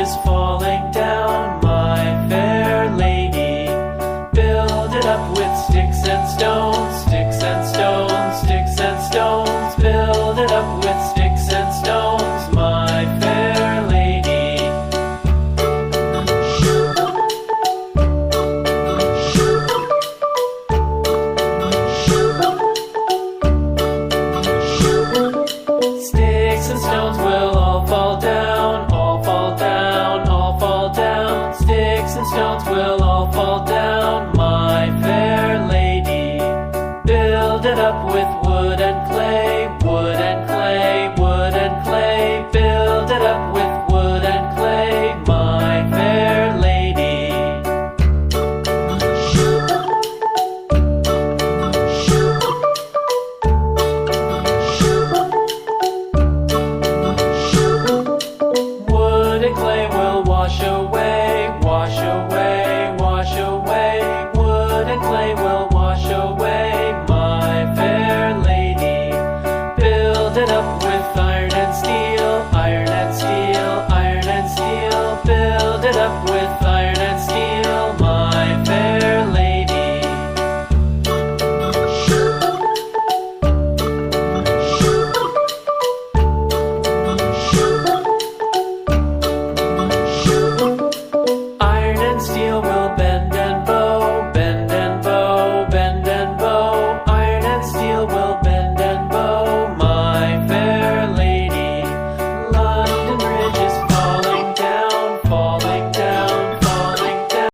is falling down, my fair lady. Build it up with sticks and stones, sticks and stones, sticks and stones. Build it up with sticks and stones, my fair lady. Sticks and stones will all fall down, all fall down, all fall down. Sticks and stones will all fall down, my fair lady. Build it up with wood and clay, wood and clay, wood and clay. Build it up with wood and clay, my fair lady. Wood and clay will wash away, wash away, wash away. Wood and clay will wash away, my fair lady. Build it up with iron and steel, iron and steel, iron and steel. Build it up with